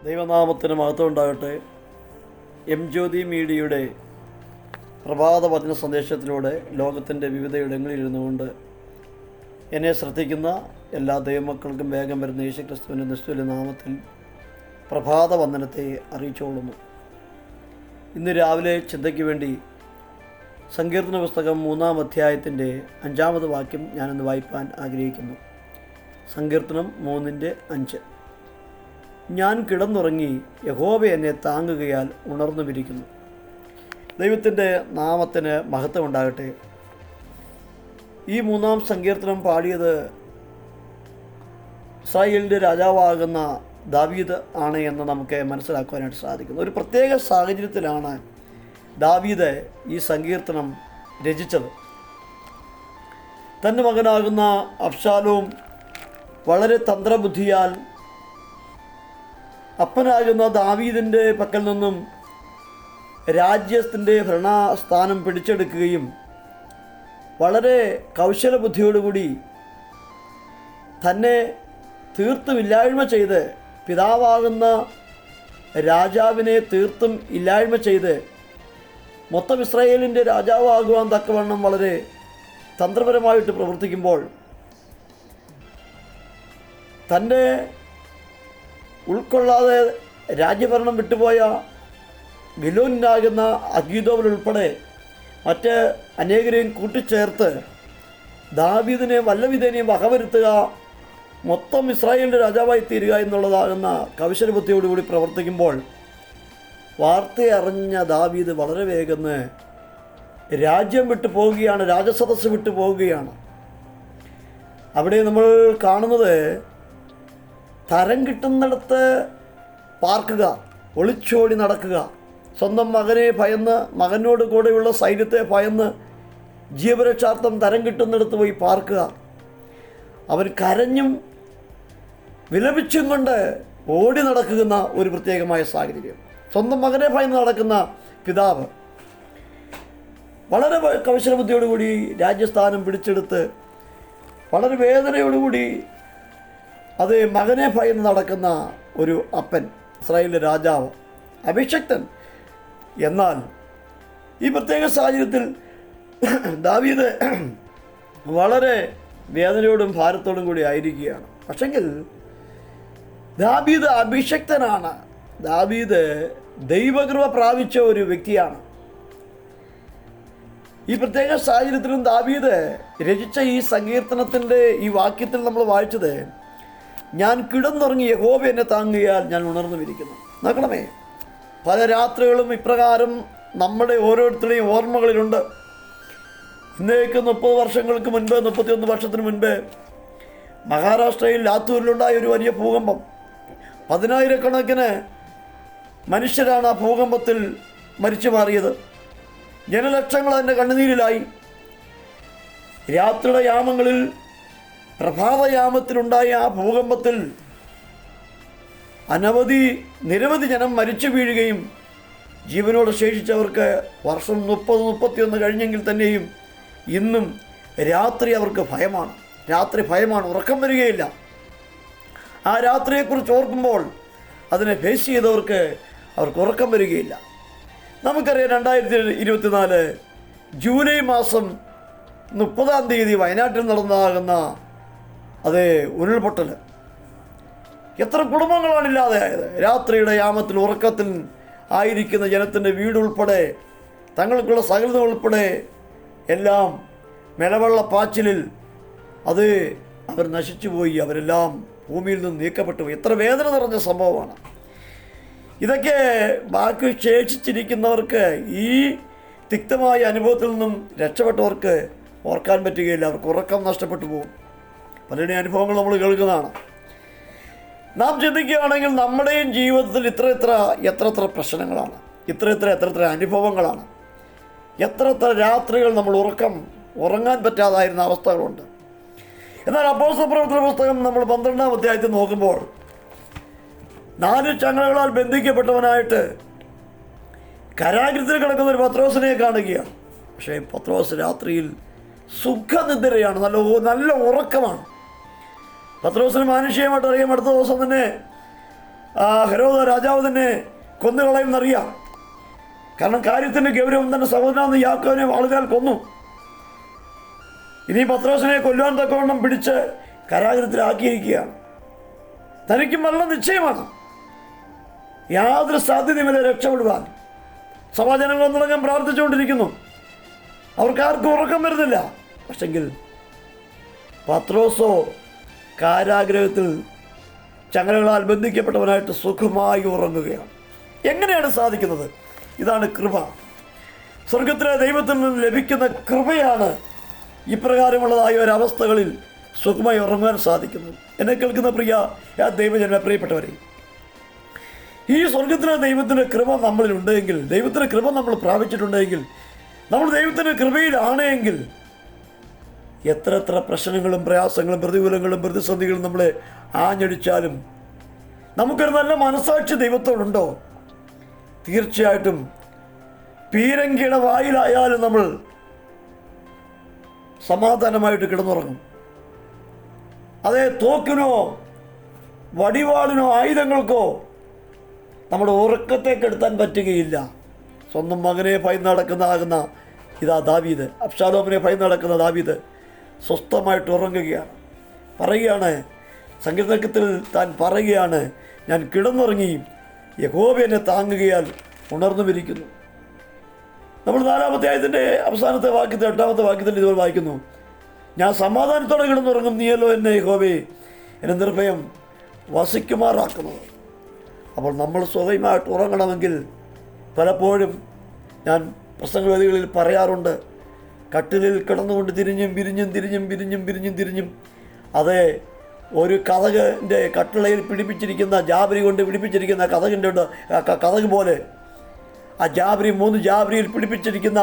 ദൈവനാമത്തിന് മഹത്വം ഉണ്ടാകട്ടെ. എം ജ്യോതി മീഡിയയുടെ പ്രഭാത വചന സന്ദേശത്തിലൂടെ ലോകത്തിൻ്റെ വിവിധയിടങ്ങളിൽ ഇരുന്നുകൊണ്ട് എന്നെ ശ്രദ്ധിക്കുന്ന എല്ലാ ദൈവമക്കൾക്കും വേഗം വരുന്ന യേശുക്രിസ്തുവിൻ്റെ നിസ്തുല്യ നാമത്തിൽ പ്രഭാത വന്ദനത്തെ അറിയിച്ചുകൊള്ളുന്നു. ഇന്ന് രാവിലെ ചിന്തയ്ക്ക് വേണ്ടി സങ്കീർത്തന പുസ്തകം 3-ാം അധ്യായത്തിൻ്റെ 5-ാമത് വാക്യം ഞാനിന്ന് വായിപ്പാൻ ആഗ്രഹിക്കുന്നു. സങ്കീർത്തനം 3:5. ഞാൻ കിടന്നുറങ്ങി, യഹോവ എന്നെ താങ്ങുകയാൽ ഉണർന്നുമിരിക്കുന്നു. ദൈവത്തിൻ്റെ നാമത്തിന് മഹത്വം ഉണ്ടാകട്ടെ. ഈ 3-ാം സങ്കീർത്തനം പാടിയത് ഇസ്രായേലിൻ്റെ രാജാവാകുന്ന ദാവീദ് ആണ് എന്ന് നമുക്ക് മനസ്സിലാക്കുവാനായിട്ട് സാധിക്കുന്നു. ഒരു പ്രത്യേക സാഹചര്യത്തിലാണ് ദാവീദ് ഈ സങ്കീർത്തനം രചിച്ചത്. തൻ്റെ മകനാകുന്ന അബ്ശാലോം വളരെ തന്ത്രബുദ്ധിയാൽ അപ്പനാകുന്ന ദാവീദിൻ്റെ പക്കൽ നിന്നും രാജ്യത്തിൻ്റെ ഭരണസ്ഥാനം പിടിച്ചെടുക്കുകയും വളരെ കൗശലബുദ്ധിയോടുകൂടി തന്നെ തീർത്തും ഇല്ലായ്മ ചെയ്ത്, പിതാവാകുന്ന രാജാവിനെ തീർത്തും ഇല്ലായ്മ ചെയ്ത് മൊത്തം ഇസ്രായേലിൻ്റെ രാജാവാകുവാൻ തക്കവണ്ണം വളരെ തന്ത്രപരമായിട്ട് പ്രവർത്തിക്കുമ്പോൾ തൻ്റെ ഉൾക്കൊള്ളാതെ രാജ്യഭരണം വിട്ടുപോയ ഗിലോനാകുന്ന അഗീദോവനുൾപ്പെടെ മറ്റ് അനേകരെയും കൂട്ടിച്ചേർത്ത് ദാവീദിനെ വല്ലവിധേനയും വകവരുത്തുക, മൊത്തം ഇസ്രായേലിൻ്റെ രാജാവായി തീരുക എന്നുള്ളതാകുന്ന കൗശലബുദ്ധിയോടുകൂടി പ്രവർത്തിക്കുമ്പോൾ വാർത്തയറിഞ്ഞ ദാവീദ് വളരെ വേഗം രാജ്യം വിട്ടു പോവുകയാണ്, രാജസദസ്സ് വിട്ടു പോവുകയാണ്. അവിടെ നമ്മൾ കാണുന്നത് തരം കിട്ടുന്നിടത്ത് പാർക്കുക, ഒളിച്ചോടി നടക്കുക, സ്വന്തം മകനെ ഭയന്ന്, മകനോട് കൂടെയുള്ള സൈന്യത്തെ ഭയന്ന് ജീവരക്ഷാർത്ഥം തരം കിട്ടുന്നിടത്ത് പോയി പാർക്കുക. അവൻ കരഞ്ഞും വിലപിച്ചും കൊണ്ട് ഓടി നടക്കുന്ന ഒരു പ്രത്യേകമായ സാഹചര്യം. സ്വന്തം മകനെ ഭയന്ന് നടക്കുന്ന പിതാവ് വളരെ കൗശലബുദ്ധിയോടുകൂടി രാജ്യസ്ഥാനം പിടിച്ചെടുത്ത് വളരെ വേദനയോടുകൂടി അത് മകനെ ഭയന്ന് നടക്കുന്ന ഒരു അപ്പൻ, ഇസ്രായേലിലെ രാജാവ്, അഭിഷക്തൻ. എന്നാൽ ഈ പ്രത്യേക സാഹചര്യത്തിൽ ദാവീദ് വളരെ വേദനയോടും ഭാരത്തോടും കൂടി ആയിരിക്കുകയാണ്. പക്ഷെങ്കിൽ ദാവീദ് അഭിഷക്തനാണ്. ദാവീദ് ദൈവകൃപ പ്രാപിച്ച ഒരു വ്യക്തിയാണ്. ഈ പ്രത്യേക സാഹചര്യത്തിലും ദാവീദ് രചിച്ച ഈ സങ്കീർത്തനത്തിൻ്റെ ഈ വാക്യത്തിൽ നമ്മൾ വായിച്ചത്, ഞാൻ കിടന്നുറങ്ങി, യഹോവ എന്നെ താങ്ങിയാൽ ഞാൻ ഉണർന്നുമിരിക്കുന്നു. നോക്കണമേ, പല രാത്രികളും ഇപ്രകാരം നമ്മുടെ ഓരോരുത്തരുടെയും ഓർമ്മകളിലുണ്ട്. ഇന്നേക്ക് 30 വർഷങ്ങൾക്ക് മുൻപ്, 31 വർഷത്തിന് മുൻപ് മഹാരാഷ്ട്രയിൽ ലാത്തൂരിലുണ്ടായ ഒരു വലിയ ഭൂകമ്പം. 10,000-കണക്കിന് മനുഷ്യരാണ് ആ ഭൂകമ്പത്തിൽ മരിച്ചു മാറിയത്. ജനലക്ഷങ്ങൾ അതിൻ്റെ കണ്ണുനീരിലായി. രാത്രിയുടെ യാമങ്ങളിൽ, പ്രഭാതയാമത്തിലുണ്ടായ ആ ഭൂകമ്പത്തിൽ നിരവധി ജനം മരിച്ചു വീഴുകയും ജീവനോട് ശേഷിച്ചവർക്ക് വർഷം 30-31 കഴിഞ്ഞെങ്കിൽ തന്നെയും ഇന്നും രാത്രി അവർക്ക് ഭയമാണ്. രാത്രി ഭയമാണ്, ഉറക്കം വരികയില്ല. ആ രാത്രിയെക്കുറിച്ച് ഓർക്കുമ്പോൾ അതിനെ ഫേസ് ചെയ്തവർക്ക് അവർക്ക് ഉറക്കം വരികയില്ല. നമുക്കറിയാം, 2024 ജൂലൈ മാസം 30-ാം തീയതി വയനാട്ടിൽ നടന്നതാകുന്ന അത് ഉരുൾപൊട്ടൽ. എത്ര കുടുംബങ്ങളാണ് ഇല്ലാതെയായത്. രാത്രിയുടെ യാമത്തിൽ ഉറക്കത്തിൽ ആയിരിക്കുന്ന ജനത്തിൻ്റെ വീടുൾപ്പെടെ, തങ്ങൾക്കുള്ള സകലത ഉൾപ്പെടെ എല്ലാം നിലവെള്ളപ്പാച്ചിലിൽ അത് അവർ നശിച്ചുപോയി. അവരെല്ലാം ഭൂമിയിൽ നിന്ന് നീക്കപ്പെട്ടു പോയി. എത്ര വേദന നിറഞ്ഞ സംഭവമാണ് ഇതൊക്കെ. ബാക്കി ശേഷിച്ചിരിക്കുന്നവർക്ക്, ഈ തിക്തമായ അനുഭവത്തിൽ നിന്നും രക്ഷപ്പെട്ടവർക്ക് ഓർക്കാൻ പറ്റുകയില്ല. അവർക്ക് ഉറക്കം നഷ്ടപ്പെട്ടു പോകും. പലരുടെയും അനുഭവങ്ങൾ നമ്മൾ കേൾക്കുന്നതാണ്. നാം ചിന്തിക്കുകയാണെങ്കിൽ നമ്മുടെയും ജീവിതത്തിൽ എത്ര പ്രശ്നങ്ങളാണ്, എത്ര അനുഭവങ്ങളാണ്, എത്ര രാത്രികൾ നമ്മൾ ഉറങ്ങാൻ പറ്റാതായിരുന്ന അവസ്ഥകളുണ്ട്. എന്നാൽ അപ്പോസ്തലപ്രവൃത്തിയുടെ പുസ്തകം നമ്മൾ 12-ാം അധ്യായത്തിൽ നോക്കുമ്പോൾ 4 ചങ്ങലകളാൽ ബന്ധിക്കപ്പെട്ടവനായിട്ട് കാരാഗൃഹത്തിൽ കിടക്കുന്ന ഒരു പത്രോസിനെ കാണുകയാണ്. പക്ഷേ പത്രോസ് രാത്രിയിൽ സുഖനിദ്രയാണ്, നല്ല ഉറക്കമാണ്. പത്രോസിന് മാനുഷികമായിട്ട് അറിയാം. അടുത്ത ദിവസം തന്നെ ഹെരോദ രാജാവ് തന്നെ കൊന്നുകളയുമെന്നറിയാം. കാരണം കാര്യത്തിൻ്റെ ഗൗരവം തന്നെ സഹോദരനാണെന്ന് യാക്കോബിനെ വാളുകാൽ കൊന്നു. ഇനി പത്രോസിനെ കൊല്ലുവാൻ തക്കവണ്ണം പിടിച്ച് കാരാഗൃഹത്തിലാക്കിയിരിക്കുകയാണ്. തനിക്ക് മരണം നിശ്ചയമാണ്. യാതൊരു സാധ്യതയുമില്ല രക്ഷപ്പെടുവാൻ. സഭാജനങ്ങൾ ഒന്നടങ്കം പ്രാർത്ഥിച്ചുകൊണ്ടിരിക്കുന്നു. അവർക്കാർക്കും ഉറക്കം വരുന്നില്ല. പക്ഷെങ്കിൽ പത്രോസോ കാരാഗ്രഹത്തിൽ ചങ്ങലകളാൽ ബന്ധിക്കപ്പെട്ടവനായിട്ട് സുഖമായി ഉറങ്ങുകയാണ്. എങ്ങനെയാണ് സാധിക്കുന്നത്? ഇതാണ് കൃപ. സ്വർഗത്തിലെ ദൈവത്തിൽ നിന്ന് ലഭിക്കുന്ന കൃപയാണ് ഇപ്രകാരമുള്ളതായ ഒരവസ്ഥകളിൽ സുഖമായി ഉറങ്ങാൻ സാധിക്കുന്നത്. എന്നെ കേൾക്കുന്ന പ്രിയ ദൈവജന പ്രിയപ്പെട്ടവരെ, ഈ സ്വർഗത്തിലെ ദൈവത്തിൻ്റെ കൃപ നമ്മളിലുണ്ടെങ്കിൽ, ദൈവത്തിൻ്റെ കൃപ നമ്മൾ പ്രാപിച്ചിട്ടുണ്ടെങ്കിൽ, നമ്മൾ ദൈവത്തിൻ്റെ കൃപയിലാണ് എങ്കിൽ എത്ര പ്രശ്നങ്ങളും പ്രയാസങ്ങളും പ്രതികൂലങ്ങളും പ്രതിസന്ധികളും നമ്മളെ ആഞ്ഞടിച്ചാലും നമുക്കൊരു നല്ല മനസാക്ഷി ദൈവത്തോടുണ്ടോ? തീർച്ചയായിട്ടും പീരങ്കിയുടെ വായിലായാലും നമ്മൾ സമാധാനമായിട്ട് കിടന്നുറങ്ങും. അതേ തോക്കിനോ വടിവാളിനോ ആയുധങ്ങൾക്കോ നമ്മുടെ ഉറക്കത്തെ കെടുത്താൻ പറ്റുകയില്ല. സ്വന്തം മകനെ ഭയന്ന് നടക്കുന്നതാകുന്ന ദാവീദ്, അബ്ശാലോമിനെ ഭയന്ന് നടക്കുന്ന ദാവീദ് സ്വസ്ഥമായിട്ട് ഉറങ്ങുകയാണ്. പറയുകയാണ്, സങ്കീർത്തനത്തിൽ താൻ പറയുകയാണ്, ഞാൻ കിടന്നുറങ്ങി യഹോവ എന്നെ താങ്ങുകയാൽ ഉണർന്നുമിരിക്കുന്നു. നമ്മൾ 4-ാമത്തെ അധ്യായത്തിൻ്റെ അവസാനത്തെ വാക്യത്തിൽ 8-ാമത്തെ വാക്യത്തിൽ ഇതുപോലെ വായിക്കുന്നു, ഞാൻ സമാധാനത്തോടെ കിടന്നുറങ്ങും, നീയല്ലോ എന്നെ യഹോവേ എന്നെ നിർഭയം വസിക്കുമാറാക്കുന്നത്. അപ്പോൾ നമ്മൾ സ്വയമായിട്ട് ഉറങ്ങണമെങ്കിൽ പലപ്പോഴും ഞാൻ പ്രസംഗവേദികളിൽ പറയാറുണ്ട്, കട്ടിലിൽ കിടന്നുകൊണ്ട് തിരിഞ്ഞും അതേ ഒരു കതകിൻ്റെ കട്ടിളയിൽ പിടിപ്പിച്ചിരിക്കുന്ന ജാബരി കൊണ്ട് പിടിപ്പിച്ചിരിക്കുന്ന കതക് പോലെ, ആ ജാബരി 3 ജാബരിയിൽ പിടിപ്പിച്ചിരിക്കുന്ന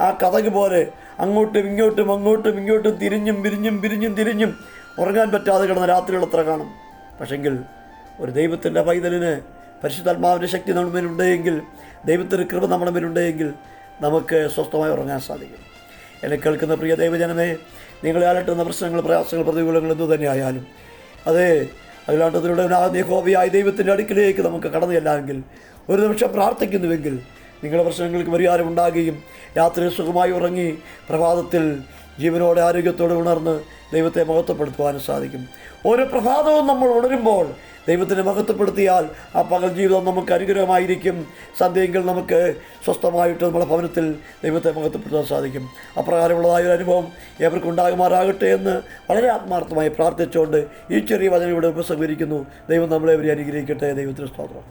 ആ കതക് പോലെ അങ്ങോട്ടും ഇങ്ങോട്ടും തിരിഞ്ഞും ഉറങ്ങാൻ പറ്റാതെ കിടന്ന രാത്രികൾ എത്ര കാണും. പക്ഷെങ്കിൽ ഒരു ദൈവത്തിൻ്റെ പൈതലിന് പരിശുദ്ധാത്മാവിൻ്റെ ശക്തി നമ്മുടെ മേലുണ്ടെങ്കിൽ, ദൈവത്തിൻ്റെ കൃപ നമ്മുടെ മേലുണ്ടെങ്കിൽ നമുക്ക് സ്വസ്ഥമായി ഉറങ്ങാൻ സാധിക്കും. എന്നെ കേൾക്കുന്ന പ്രിയ ദൈവജനമേ, നിങ്ങളെ അലട്ടുന്ന പ്രശ്നങ്ങൾ, പ്രയാസങ്ങൾ, പ്രതികൂലങ്ങൾ എന്തു തന്നെ ആയാലും അതേ അതിലാണ്ടതിലൂടെ യഹോവയായ ദൈവത്തിൻ്റെ അടുക്കിലേക്ക് നമുക്ക് കടന്നു ചെല്ലാമെങ്കിൽ, ഒരു നിമിഷം പ്രാർത്ഥിക്കുന്നുവെങ്കിൽ നിങ്ങളുടെ പ്രശ്നങ്ങൾക്ക് പരിഹാരം ഉണ്ടാകുകയും രാത്രി സുഖമായി ഉറങ്ങി പ്രഭാതത്തിൽ ജീവനോടെ ആരോഗ്യത്തോടെ ഉണർന്ന് ദൈവത്തെ മഹത്വപ്പെടുത്തുവാനും സാധിക്കും. ഓരോ പ്രഭാതവും നമ്മൾ ഉണരുമ്പോൾ ദൈവത്തിനെ മഹത്വപ്പെടുത്തിയാൽ ആ പകൽ ജീവിതം നമുക്ക് അനുഗ്രഹമായിരിക്കും. സന്ധ്യയെങ്കിൽ നമുക്ക് സ്വസ്ഥമായിട്ട് നമ്മുടെ ഭവനത്തിൽ ദൈവത്തെ മഹത്വപ്പെടുത്താൻ സാധിക്കും. അപ്രകാരമുള്ളതായ ഒരു അനുഭവം ഏവർക്കും ഉണ്ടാകുമാറാകട്ടെ എന്ന് വളരെ ആത്മാർത്ഥമായി പ്രാർത്ഥിച്ചുകൊണ്ട് ഈ ചെറിയ വചനം ഇവിടെ ഉപസംഹരിക്കുന്നു. ദൈവം നമ്മളെ അനുഗ്രഹിക്കട്ടെ. ദൈവത്തിന് സ്തോത്രം.